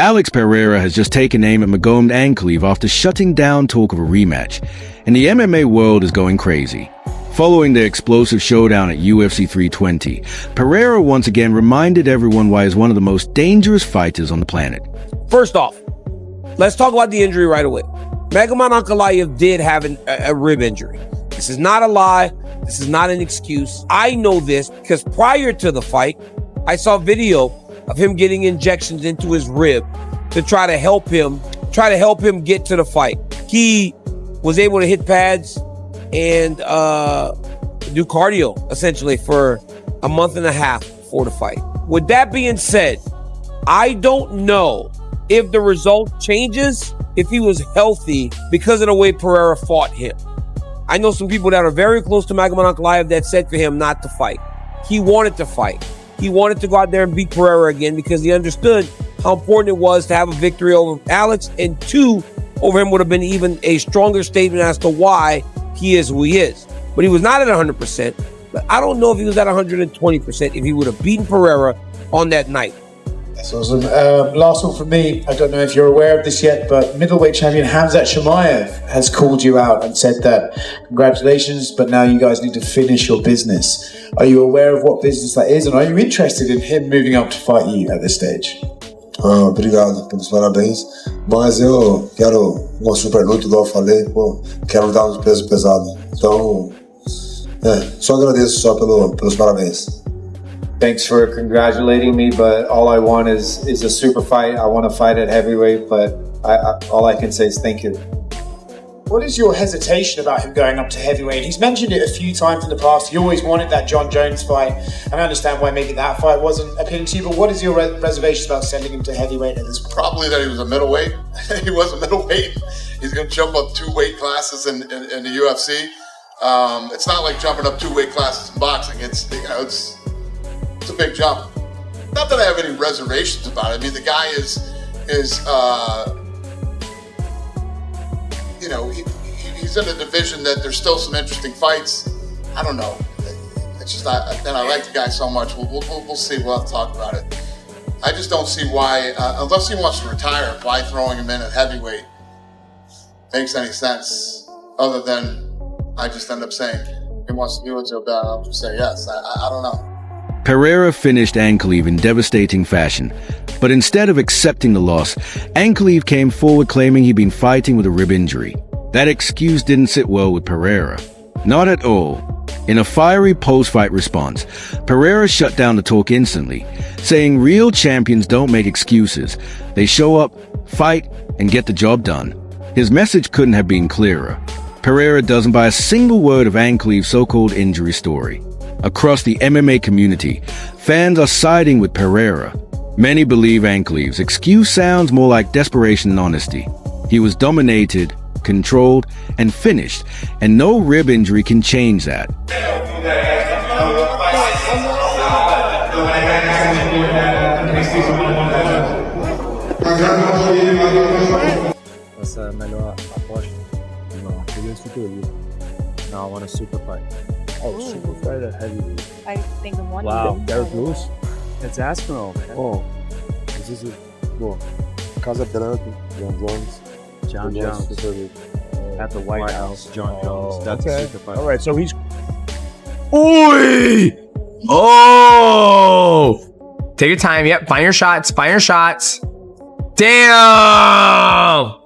Alex Pereira has just taken aim at Magomed Ankalaev after shutting down talk of a rematch, and the MMA world is going crazy. Following the explosive showdown at UFC 320, Pereira once again reminded everyone why he's one of the most dangerous fighters on the planet. First off, let's talk about the injury right away. Magomed Ankalaev did have a rib injury. This is not a lie. This is not an excuse. I know this because prior to the fight, I saw video of him getting injections into his rib to try to help him get to the fight. He was able to hit pads and do cardio essentially for a month and a half before the fight. With that being said, I don't know if the result changes if he was healthy because of the way Pereira fought him. I know some people that are very close to Magomed Ankalaev that said for him not to fight. He wanted to fight. He wanted to go out there and beat Pereira again because he understood how important it was to have a victory over Alex, and two, over him would have been even a stronger statement as to why he is who he is. But he was not at 100%, but I don't know if he was at 120% if he would have beaten Pereira on that night. That's awesome. Last one from me. I don't know if you're aware of this yet, but middleweight champion Khamzat Chimaev has called you out and said that congratulations, but now you guys need to finish your business. Are you aware of what business that is, and are you interested in him moving up to fight you at this stage? Obrigado pelos parabéns, mas eu quero uma super luta, igual eu falei, pô, quero lutar no peso pesado. Então, só agradeço só pelos parabéns. Thanks for congratulating me, but all I want is a super fight. I want to fight at heavyweight, but all I can say is thank you. What is your hesitation about him going up to heavyweight? He's mentioned it a few times in the past. He always wanted that Jon Jones fight, and I understand why maybe that fight wasn't appealing to you, but what is your reservations about sending him to heavyweight at this point? Probably that he was a middleweight. He was a middleweight. He's going to jump up 2 weight classes in the UFC. It's not like jumping up 2 weight classes in boxing. It's a big jump. Not that I have any reservations about it. I mean, the guy is he's in a division that there's still some interesting fights. I don't know. It's just I like the guy so much. We'll see. We'll have to talk about it. I just don't see why, unless he wants to retire, why throwing him in at heavyweight makes any sense. Other than I just end up saying he wants to do it so bad. I'll just say yes. I don't know. Pereira finished Ankalaev in devastating fashion, but instead of accepting the loss, Ankalaev came forward claiming he'd been fighting with a rib injury. That excuse didn't sit well with Pereira. Not at all. In a fiery post-fight response, Pereira shut down the talk instantly, saying real champions don't make excuses. They show up, fight, and get the job done. His message couldn't have been clearer. Pereira doesn't buy a single word of Ankalaev's so-called injury story. Across the MMA community, fans are siding with Pereira. Many believe Ankalaev's excuse sounds more like desperation than honesty. He was dominated, controlled, and finished, and no rib injury can change that. Essa é a melhor aposta. Não, queria super luta. Now I want a super fight. Oh, super fight at heavyweight. I think I'm one. Wow, Derek Lewis? It's Aspinall, man. Oh, this is Casa Branca, Jon Jones. Jon Jones. At the White House, Jon Jones. That's okay. a super fight. All right, so he's... Oi! Oh! Take your time. Yep, find your shots. Find your shots. Damn!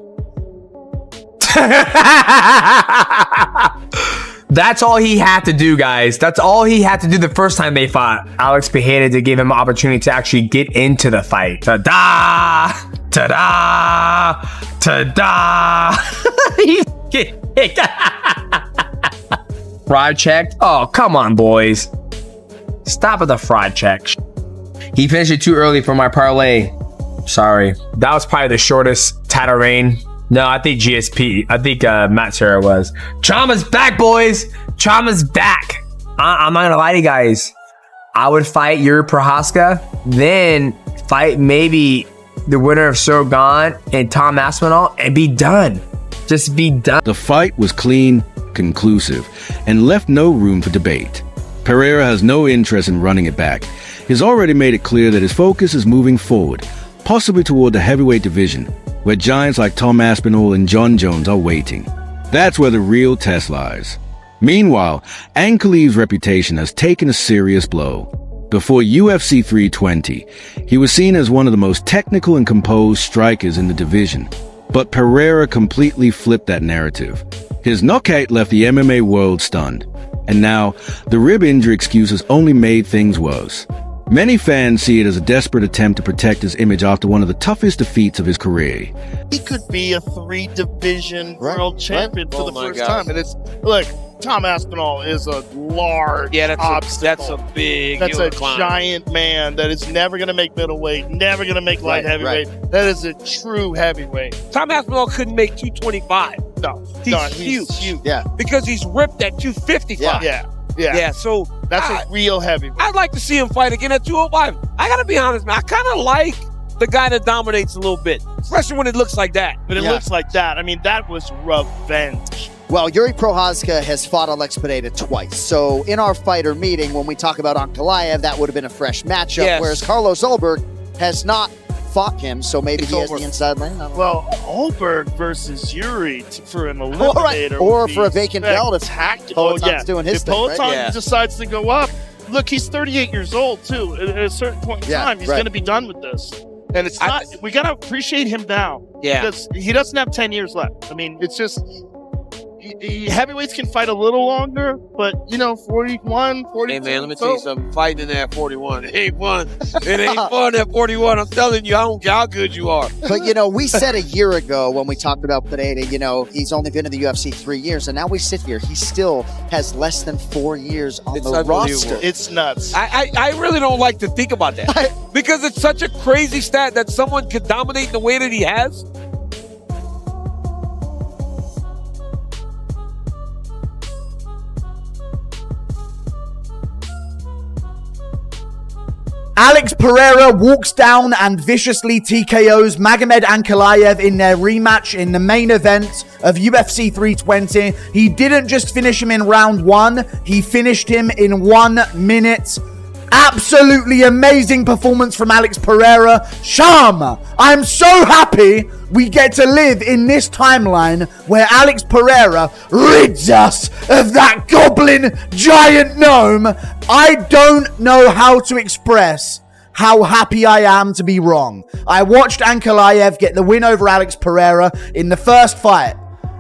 That's all he had to do, guys. That's all he had to do the first time they fought. Alex Pereira to give him an opportunity to actually get into the fight. Ta-da! Ta-da! Ta-da! Fraud checked? Oh, come on, boys. Stop with the fraud check. He finished it too early for my parlay. Sorry. That was probably the shortest Tatarain. No, I think GSP. I think Matt Serra was. Chama's back, boys. Chama's back. I'm not gonna lie to you guys. I would fight Yuri Prohaska, then fight maybe the winner of Sorgan and Tom Aspinall, and be done. Just be done. The fight was clean, conclusive, and left no room for debate. Pereira has no interest in running it back. He's already made it clear that his focus is moving forward, possibly toward the heavyweight division, where giants like Tom Aspinall and Jon Jones are waiting. That's where the real test lies. Meanwhile, Ankalaev's reputation has taken a serious blow. Before UFC 320, he was seen as one of the most technical and composed strikers in the division. But Pereira completely flipped that narrative. His knockout left the MMA world stunned. And now, the rib injury excuses only made things worse. Many fans see it as a desperate attempt to protect his image after one of the toughest defeats of his career. He could be a 3-division world champion for the first God. time. And it's, look, Tom Aspinall is a large that's a big That's a climb. giant man that is never going to make middleweight, never going to make light heavyweight. That is a true heavyweight. Tom Aspinall couldn't make 225. He's huge. Yeah. Because he's ripped at 255. Yeah. So That's a real heavyweight. I'd like to see him fight again at 205. I gotta be honest, man. I kind of like the guy that dominates a little bit, especially when it looks like that. But it looks like that. I mean, that was revenge. Well, Yuri Prochazka has fought Alex Pereira twice. So in our fighter meeting, when we talk about Ankalaev, that would have been a fresh matchup, whereas Carlos Ulberg has not fought him, so maybe he has the inside lane. I don't know. Well, Ulberg versus Yuri for an eliminator. Or for a vacant belt if Poatan's doing his if thing, Poatan right? decides to go up, look, he's 38 years old, too. At a certain point in time, he's going to be done with this. And it's not, we got to appreciate him now. Yeah. Because he doesn't have 10 years left. I mean, it's just, heavyweights can fight a little longer, but, 41, 42. Hey, man, let me tell you something. Fighting in at 41, it ain't fun. It ain't fun at 41. I'm telling you, I don't care how good you are. But, we said a year ago when we talked about Pereira, he's only been in the UFC 3 years, and now we sit here. He still has less than 4 years on the roster. It's nuts. I really don't like to think about that because it's such a crazy stat that someone could dominate the way that he has. Alex Pereira walks down and viciously TKOs Magomed Ankalaev in their rematch in the main event of UFC 320. He didn't just finish him in round 1, he finished him in 1 minute. Absolutely amazing performance from Alex Pereira. Sham, I'm so happy we get to live in this timeline where Alex Pereira rids us of that goblin giant gnome. I don't know how to express how happy I am to be wrong. I watched Ankalaev get the win over Alex Pereira in the first fight.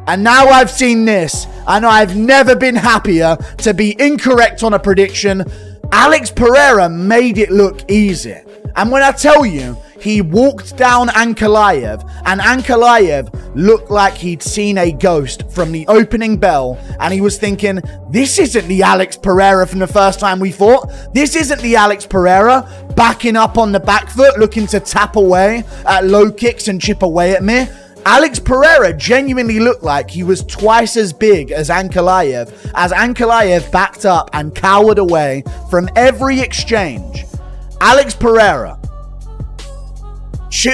And now I've seen this, and I've never been happier to be incorrect on a prediction. Alex Pereira made it look easy. And when I tell you, he walked down Ankalaev, and Ankalaev looked like he'd seen a ghost from the opening bell, and he was thinking, this isn't the Alex Pereira from the first time we fought. This isn't the Alex Pereira backing up on the back foot, looking to tap away at low kicks and chip away at me. Alex Pereira genuinely looked like he was twice as big as Ankalaev, as Ankalaev backed up and cowered away from every exchange. Alex Pereira.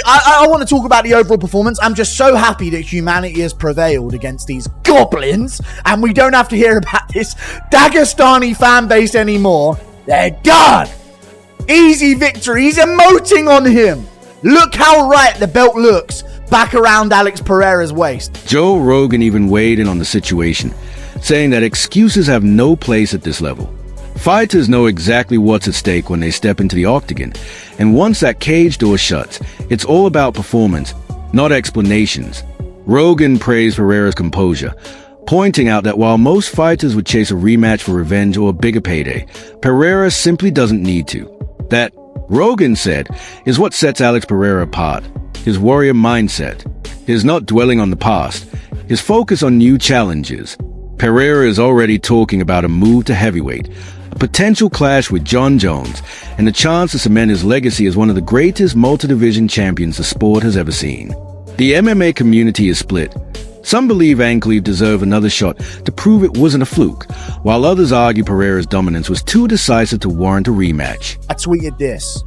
I want to talk about the overall performance. I'm just so happy that humanity has prevailed against these goblins, and we don't have to hear about this Dagestani fan base anymore. They're done. Easy victory. He's emoting on him. Look how right the belt looks back around Alex Pereira's waist. Joe Rogan even weighed in on the situation, saying that excuses have no place at this level. Fighters know exactly what's at stake when they step into the octagon, and once that cage door shuts, it's all about performance, not explanations. Rogan praised Pereira's composure, pointing out that while most fighters would chase a rematch for revenge or a bigger payday, Pereira simply doesn't need to. That, Rogan said, is what sets Alex Pereira apart. His warrior mindset, his not dwelling on the past, his focus on new challenges. Pereira is already talking about a move to heavyweight, a potential clash with Jon Jones, and a chance to cement his legacy as one of the greatest multi-division champions the sport has ever seen. The MMA community is split. Some believe Ankalaev deserved another shot to prove it wasn't a fluke, while others argue Pereira's dominance was too decisive to warrant a rematch. I tweeted this,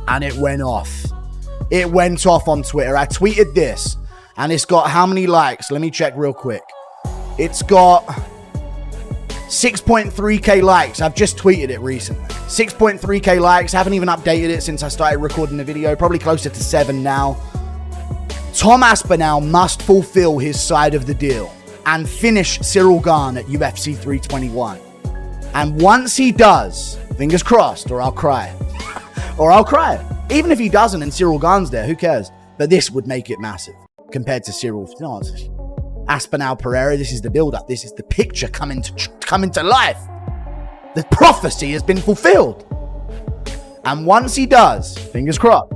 and it went off. It went off on Twitter. I tweeted this, and it's got how many likes? Let me check real quick. It's got 6.3k likes. I've just tweeted it recently. 6.3k likes. Haven't even updated it since I started recording the video. Probably closer to 7 now. Tom Aspinall must fulfill his side of the deal and finish Cyril Gane at UFC 321. And once he does, fingers crossed, or I'll cry. Or I'll cry. Even if he doesn't and Cyril Gane's there, who cares? But this would make it massive compared to Cyril. No, Aspinall Pereira, this is the build-up. This is the picture coming to life. The prophecy has been fulfilled. And once he does, fingers crossed,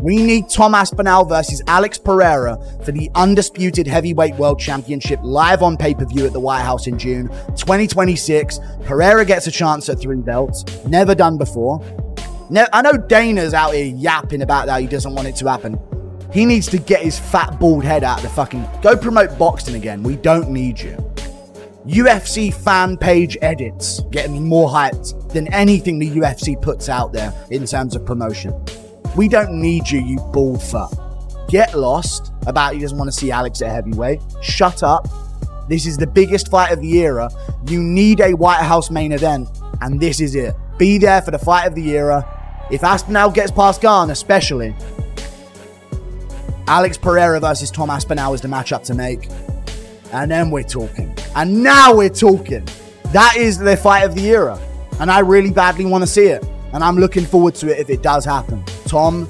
we need Tom Aspinall versus Alex Pereira for the undisputed heavyweight world championship live on pay-per-view at the White House in June 2026. Pereira gets a chance at 3 belts. Never done before. I know Dana's out here yapping about that he doesn't want it to happen. He needs to get his fat bald head out of the fucking... Go promote boxing again. We don't need you. UFC fan page edits getting me more hyped than anything the UFC puts out there in terms of promotion. We don't need you, you bald fuck. Get lost about he doesn't want to see Alex at heavyweight. Shut up. This is the biggest fight of the era. You need a White House main event, and this is it. Be there for the fight of the era. If Aspinall gets past Gane, especially, Alex Pereira versus Tom Aspinall is the matchup to make. And then we're talking. And now we're talking. That is the fight of the era. And I really badly want to see it. And I'm looking forward to it if it does happen. Tom,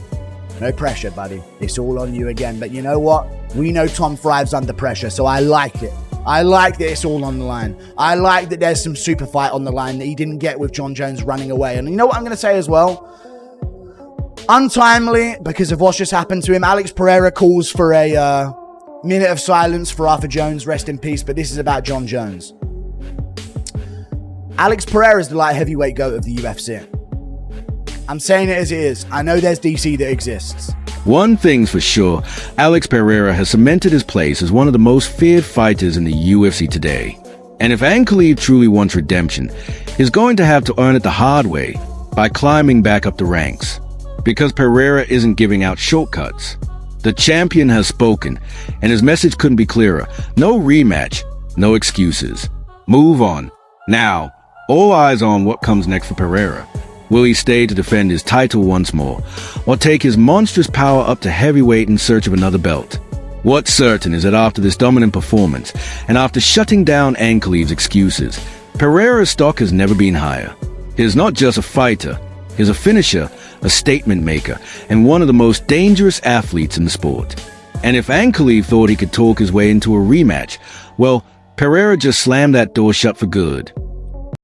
no pressure, buddy. It's all on you again. But you know what? We know Tom thrives under pressure, so I like it. I like that it's all on the line. I like that there's some super fight on the line that he didn't get with Jon Jones running away. And you know what I'm going to say as well? Untimely, because of what's just happened to him, Alex Pereira calls for a minute of silence for Arthur Jones, rest in peace, but this is about Jon Jones. Alex Pereira is the light heavyweight GOAT of the UFC. I'm saying it as it is. I know there's DC that exists. One thing's for sure, Alex Pereira has cemented his place as one of the most feared fighters in the UFC today. And if Ankalaev truly wants redemption, he's going to have to earn it the hard way by climbing back up the ranks. Because Pereira isn't giving out shortcuts. The champion has spoken, and his message couldn't be clearer. No rematch, no excuses. Move on. Now, all eyes on what comes next for Pereira. Will he stay to defend his title once more, or take his monstrous power up to heavyweight in search of another belt? What's certain is that after this dominant performance, and after shutting down Ankalaev's excuses, Pereira's stock has never been higher. He's not just a fighter, he's a finisher, a statement maker, and one of the most dangerous athletes in the sport. And if Ankalaev thought he could talk his way into a rematch, well, Pereira just slammed that door shut for good.